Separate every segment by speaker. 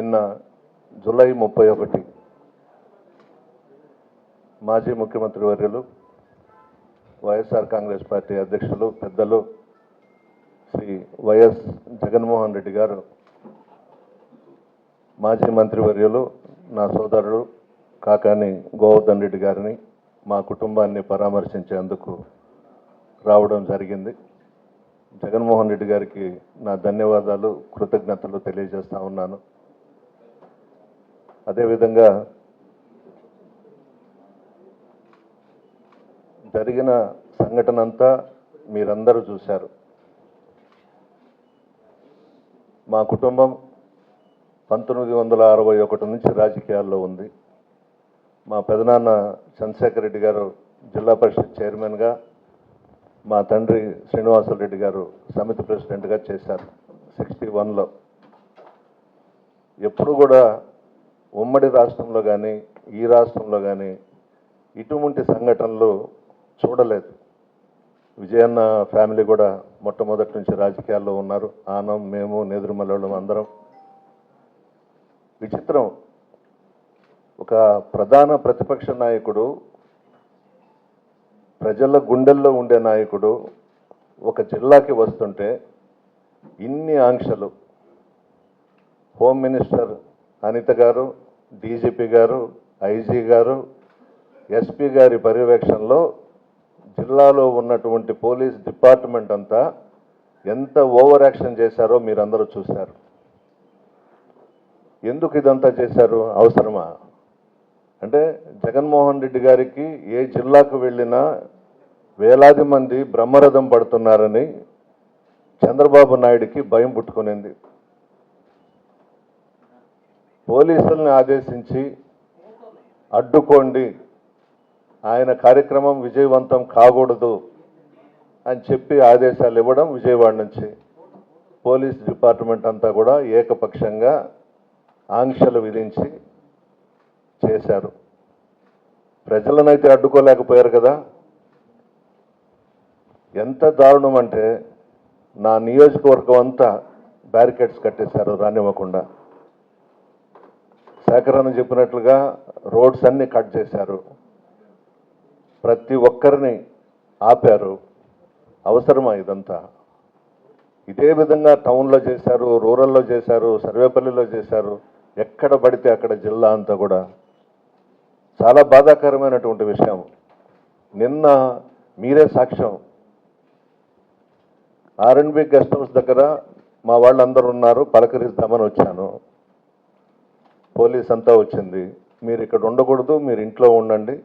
Speaker 1: నిన్న జూలై 31 మాజీ ముఖ్యమంత్రి వర్యులు వైఎస్ఆర్ కాంగ్రెస్ పార్టీ అధ్యక్షులు పెద్దలు శ్రీ వైఎస్ జగన్మోహన్ రెడ్డి గారు మాజీ మంత్రివర్యులు నా సోదరుడు కాకాని గోవర్ధన్ రెడ్డి గారిని మా కుటుంబాన్ని పరామర్శించేందుకు రావడం జరిగింది. జగన్మోహన్ రెడ్డి గారికి నా ధన్యవాదాలు, కృతజ్ఞతలు తెలియజేస్తా ఉన్నాను. అదేవిధంగా జరిగిన సంఘటన అంతా మీరందరూ చూశారు. మా కుటుంబం 1961 నుంచి రాజకీయాల్లో ఉంది. మా పెదనాన్న చంద్రశేఖర్ రెడ్డి గారు జిల్లా పరిషత్ చైర్మన్గా, మా తండ్రి శ్రీనివాసరెడ్డి గారు సమితి ప్రెసిడెంట్గా చేశారు 61లో. ఎప్పుడు కూడా ఉమ్మడి రాష్ట్రంలో కానీ ఈ రాష్ట్రంలో కానీ ఇటువంటి సంఘటనలు చూడలేదు. విజయన్న ఫ్యామిలీ కూడా మొట్టమొదటి నుంచి రాజకీయాల్లో ఉన్నారు. ఆనం, మేము, నేదురుమల్లోళ్ళం అందరం. విచిత్రం, ఒక ప్రధాన ప్రతిపక్ష నాయకుడు, ప్రజల గుండెల్లో ఉండే నాయకుడు ఒక జిల్లాకి వస్తుంటే ఇన్ని ఆంక్షలు. హోమ్ మినిస్టర్ అనిత గారు, డీజీపీ గారు, ఐజీ గారు, ఎస్పీ గారి పర్యవేక్షణలో జిల్లాలో ఉన్నటువంటి పోలీస్ డిపార్ట్మెంట్ అంతా ఎంత ఓవర్ యాక్షన్ చేశారో మీరందరూ చూశారు. ఎందుకు ఇదంతా చేశారు? అవసరమా? అంటే జగన్మోహన్ రెడ్డి గారికి ఏ జిల్లాకు వెళ్ళినా వేలాది మంది బ్రహ్మరథం పడుతున్నారని చంద్రబాబు నాయుడికి భయం పుట్టుకునింది. పోలీసుల్ని ఆదేశించి అడ్డుకోండి, ఆయన కార్యక్రమం విజయవంతం కాకూడదు అని చెప్పి ఆదేశాలు ఇవ్వడం విజయవాడ నుంచి పోలీస్ డిపార్ట్మెంట్ అంతా కూడా ఏకపక్షంగా ఆంక్షలు విధించి చేశారు. ప్రజలనైతే అడ్డుకోలేకపోయారు కదా. ఎంత దారుణం అంటే నా నియోజకవర్గం అంతా బ్యారికేడ్స్ కట్టేశారు రానివ్వకుండా. సేకరణ చెప్పినట్లుగా రోడ్స్ అన్నీ కట్ చేశారు, ప్రతి ఒక్కరిని ఆపారు. అవసరమా ఇదంతా? ఇదే విధంగా టౌన్లో చేశారు, రూరల్లో చేశారు, సర్వేపల్లిలో చేశారు, ఎక్కడ పడితే అక్కడ జిల్లా అంతా కూడా. చాలా బాధాకరమైనటువంటి విషయం. నిన్న మీరే సాక్ష్యం. ఆర్ఎండ్బి గెస్ట్ హౌస్ దగ్గర మా వాళ్ళందరూ ఉన్నారు, పలకరిస్తామని వచ్చాను. పోలీస్ అంతా వచ్చింది. మీరు ఇక్కడ ఉండకూడదు, మీరు ఇంట్లో ఉండండి,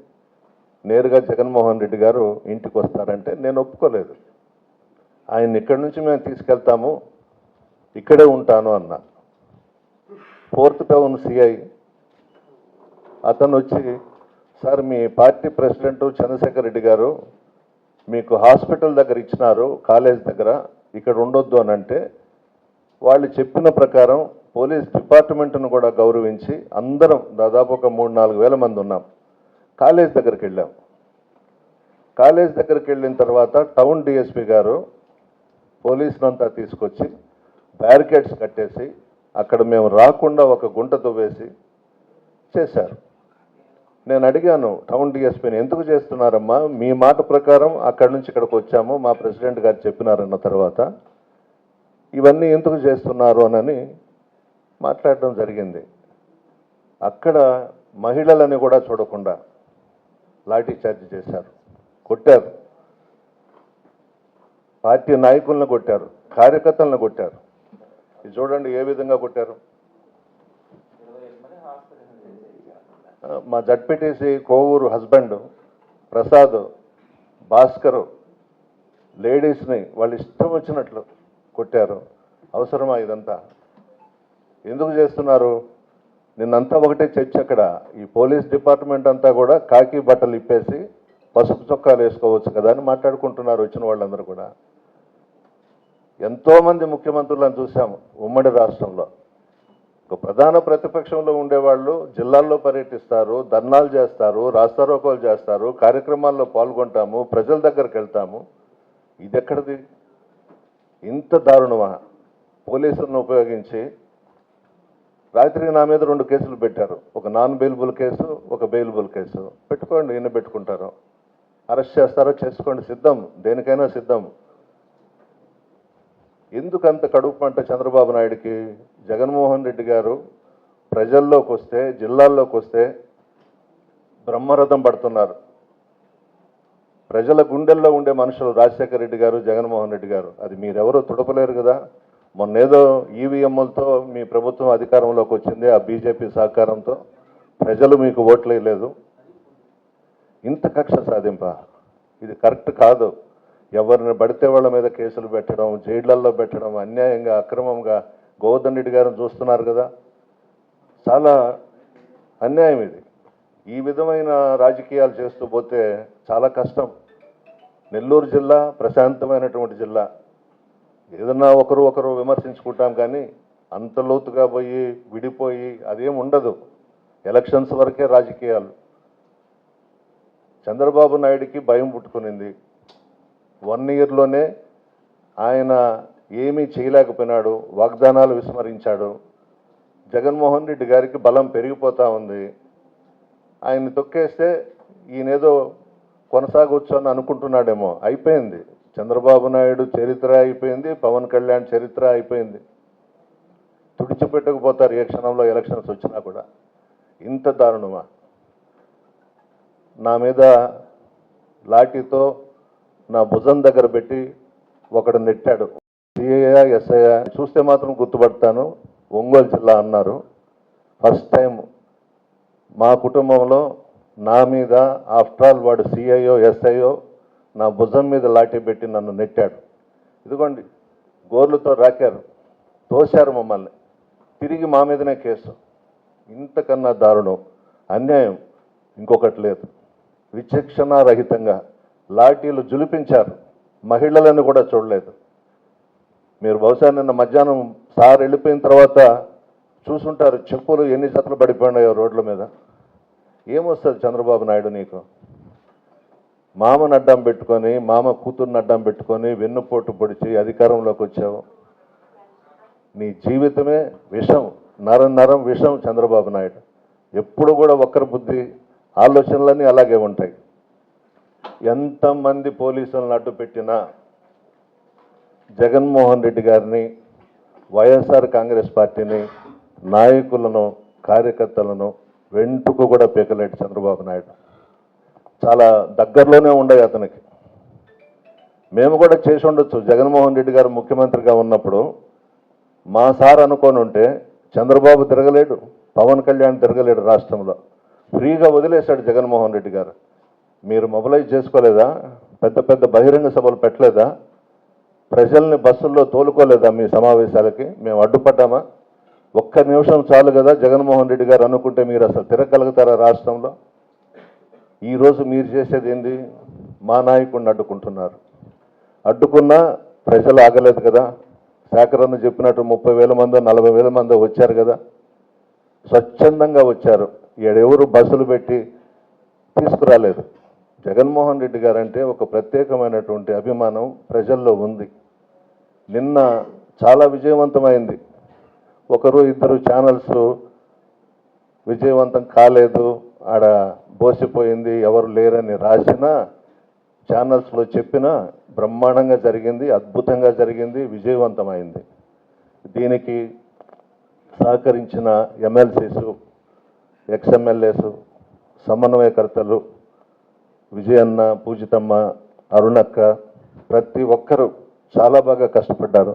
Speaker 1: నేరుగా జగన్మోహన్ రెడ్డి గారు ఇంటికి వస్తారంటే నేను ఒప్పుకోలేదు. ఆయన ఇక్కడి నుంచి మేము తీసుకెళ్తాము, ఇక్కడే ఉంటాను అన్నా. 4th టౌన్ సిఐ అతను వచ్చి, సార్ మీ పార్టీ ప్రెసిడెంట్ చంద్రశేఖర్ రెడ్డి గారు మీకు హాస్పిటల్ దగ్గర ఇచ్చినారు, కాలేజ్ దగ్గర, ఇక్కడ ఉండొద్దు అని అంటే వాళ్ళు చెప్పిన ప్రకారం పోలీస్ డిపార్ట్మెంట్ను కూడా గౌరవించి అందరం దాదాపు ఒక 3-4 వేల మంది ఉన్నాం. కాలేజ్ దగ్గరికి వెళ్ళాం. కాలేజ్ దగ్గరికి వెళ్ళిన తర్వాత టౌన్ డిఎస్పీ గారు పోలీసులంతా తీసుకొచ్చి బ్యారికేడ్స్ కట్టేసి అక్కడ మేము రాకుండా ఒక గుంట దువ్వేసి చేశారు. నేను అడిగాను టౌన్ డిఎస్పీని, ఎందుకు చేస్తున్నారమ్మా? మీ మాట ప్రకారం అక్కడి నుంచి ఇక్కడికి వచ్చాము, మా ప్రెసిడెంట్ గారు చెప్పినారన్న తర్వాత ఇవన్నీ ఎందుకు చేస్తున్నారు అని మాట్లాడడం జరిగింది. అక్కడ మహిళలని కూడా చూడకుండా లాఠీ చార్జ్ చేశారు, కొట్టారు. పార్టీ నాయకులను కొట్టారు, కార్యకర్తలను కొట్టారు. ఇది చూడండి ఏ విధంగా కొట్టారు. మా జడ్పీటీసీ కోవూరు హస్బెండ్ ప్రసాద్, భాస్కర్ లేడీస్ని వాళ్ళు ఇష్టం వచ్చినట్లు కొట్టారు. అవసరమా ఇదంతా? ఎందుకు చేస్తున్నారు? నిన్నంతా ఒకటే చర్చ. అక్కడ ఈ పోలీస్ డిపార్ట్మెంట్ అంతా కూడా కాకి బట్టలు ఇప్పేసి పసుపు చొక్కాలు వేసుకోవచ్చు కదా అని మాట్లాడుకుంటున్నారు వచ్చిన వాళ్ళందరూ కూడా. ఎంతోమంది ముఖ్యమంత్రులను చూసాము ఉమ్మడి రాష్ట్రంలో. ఒక ప్రధాన ప్రతిపక్షంలో ఉండేవాళ్ళు జిల్లాల్లో పర్యటిస్తారు, ధర్నాలు చేస్తారు, రాస్తారోకోలు చేస్తారు, కార్యక్రమాల్లో పాల్గొంటాము, ప్రజల దగ్గరికి వెళ్తాము. ఇది ఎక్కడిది? ఇంత దారుణమా? పోలీసులను ఉపయోగించి రాత్రికి నా మీద 2 కేసులు పెట్టారు. ఒక నాన్ బెయిలబుల్ కేసు, ఒక బెయిలబుల్ కేసు. పెట్టుకోండి, ఎన్ని పెట్టుకుంటారో. అరెస్ట్ చేస్తారో చేసుకోండి, సిద్ధం, దేనికైనా సిద్ధం. ఎందుకంత కడుపు మంట చంద్రబాబు నాయుడికి? జగన్మోహన్ రెడ్డి గారు ప్రజల్లోకి వస్తే, జిల్లాల్లోకి వస్తే బ్రహ్మరథం పడుతున్నారు. ప్రజల గుండెల్లో ఉండే మనుషులు రాజశేఖర రెడ్డి గారు, జగన్మోహన్ రెడ్డి గారు. అది మీరెవరూ తుడపలేరు కదా. మొన్నేదో ఈవీఎంలతో మీ ప్రభుత్వం అధికారంలోకి వచ్చింది, ఆ బీజేపీ సహకారంతో. ప్రజలు మీకు ఓట్లు వేయలేదు. ఇంత కక్ష సాధింప, ఇది కరెక్ట్ కాదు. ఎవరిని పడితే వాళ్ళ మీద కేసులు పెట్టడం, జైళ్లల్లో పెట్టడం, అన్యాయంగా, అక్రమంగా. గోవర్ధన్ రెడ్డి గారిని చూస్తున్నారు కదా, చాలా అన్యాయం ఇది. ఈ విధమైన రాజకీయాలు చేస్తూ పోతే చాలా కష్టం. నెల్లూరు జిల్లా ప్రశాంతమైనటువంటి జిల్లా. ఏదన్నా ఒకరు విమర్శించుకుంటాం, కానీ అంత లోతుగా పోయి విడిపోయి అదేం ఉండదు. ఎలక్షన్స్ వరకే రాజకీయాలు. చంద్రబాబు నాయుడికి భయం పుట్టుకునింది. 1 ఇయర్లోనే ఆయన ఏమీ చేయలేకపోయినాడు, వాగ్దానాలు విస్మరించాడు. జగన్మోహన్ రెడ్డి గారికి బలం పెరిగిపోతూ ఉంది. ఆయన్ని తొక్కేస్తే ఈయనేదో కొనసాగవచ్చు అని అనుకుంటున్నాడేమో. అయిపోయింది. చంద్రబాబు నాయుడు చరిత్ర అయిపోయింది, పవన్ కళ్యాణ్ చరిత్ర అయిపోయింది. తుడిచిపెట్టకపోతారు ఏ క్షణంలో ఎలక్షన్స్ వచ్చినా కూడా. ఇంత దారుణమా? నా మీద లాఠీతో నా భుజం దగ్గర పెట్టి ఒకడు నెట్టాడు. సిఐ ఎస్ఐ చూస్తే మాత్రం గుర్తుపడతాను. ఒంగోలు జిల్లా అన్నారు. ఫస్ట్ టైం మా కుటుంబంలో నా మీద, ఆఫ్టర్ ఆల్ వాడు సిఐఓ ఎస్ఐఓ, నా భుజం మీద లాఠీ పెట్టి నన్ను నెట్టాడు. ఇదిగోండి, గోర్లతో రాకారు, తోశారు మమ్మల్ని. తిరిగి మా మీదనే కేసు. ఇంతకన్నా దారుణం, అన్యాయం ఇంకొకటి లేదు. విచక్షణారహితంగా లాఠీలు జులిపించారు. మహిళలను కూడా చూడలేదు. మీరు బహుశా నిన్న మధ్యాహ్నం సార్ వెళ్ళిపోయిన తర్వాత చూసుంటారు, చెప్పులు ఎన్ని జతలు పడిపోయినాయో రోడ్ల మీద. ఏమొస్తుంది చంద్రబాబు నాయుడు నీకు? మామను అడ్డం పెట్టుకొని, మామ కూతుర్ని అడ్డం పెట్టుకొని వెన్నుపోటు పొడిచి అధికారంలోకి వచ్చావు. నీ జీవితమే విషం, నరం నరం విషం చంద్రబాబు నాయుడు. ఎప్పుడు కూడా ఒక్కరి బుద్ధి, ఆలోచనలన్నీ అలాగే ఉంటాయి. ఎంతమంది పోలీసులను అడ్డు పెట్టినా జగన్మోహన్ రెడ్డి గారిని, వైఎస్ఆర్ కాంగ్రెస్ పార్టీని, నాయకులను, కార్యకర్తలను వెంటుకు కూడా పీకలేడు చంద్రబాబు నాయుడు. చాలా దగ్గరలోనే ఉండేవి అతనికి. మేము కూడా చేసి ఉండొచ్చు. జగన్మోహన్ రెడ్డి గారు ముఖ్యమంత్రిగా ఉన్నప్పుడు మా సార్ అనుకొని ఉంటే చంద్రబాబు తిరగలేడు, పవన్ కళ్యాణ్ తిరగలేడు. రాష్ట్రంలో ఫ్రీగా వదిలేశాడు జగన్మోహన్ రెడ్డి గారు. మీరు మొబిలైజ్ చేసుకోలేదా? పెద్ద పెద్ద బహిరంగ సభలు పెట్టలేదా? ప్రజల్ని బస్సుల్లో తోలుకోలేదా? మీ సమావేశాలకి మేము అడ్డుపడ్డామా? ఒక్క నిమిషం చాలు కదా జగన్మోహన్ రెడ్డి గారు అనుకుంటే. మీరు అసలు తిరగలుగుతారా రాష్ట్రంలో? ఈరోజు మీరు చేసేది ఏంది? మా నాయకుడిని అడ్డుకుంటున్నారు. అడ్డుకున్నా ప్రజలు ఆగలేదు కదా. శాఖరన్న చెప్పినట్టు 30,000 మందో 40,000 మందో వచ్చారు కదా. స్వచ్ఛందంగా వచ్చారు. ఈడెవరు బస్సులు పెట్టి తీసుకురాలేదు. జగన్మోహన్ రెడ్డి గారంటే ఒక ప్రత్యేకమైనటువంటి అభిమానం ప్రజల్లో ఉంది. నిన్న చాలా విజయవంతమైంది. 1-2 ఛానల్స్ విజయవంతం కాలేదు, ఆడ బోసిపోయింది, ఎవరు లేరని రాసిన ఛానల్స్లో చెప్పినా బ్రహ్మాండంగా జరిగింది, అద్భుతంగా జరిగింది, విజయవంతమైంది. దీనికి సహకరించిన ఎమ్మెల్సీసు, ఎక్స్ఎమ్మెల్యేసు, సమన్వయకర్తలు విజయన్న, పూజితమ్మ, అరుణక్క, ప్రతి ఒక్కరూ చాలా బాగా కష్టపడ్డారు.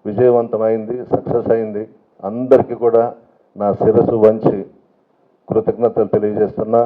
Speaker 1: విజయవంతమైంది, సక్సెస్ అయింది. అందరికీ కూడా నా శిరస్సు వంచి కృతజ్ఞతలు తెలియజేస్తున్నా.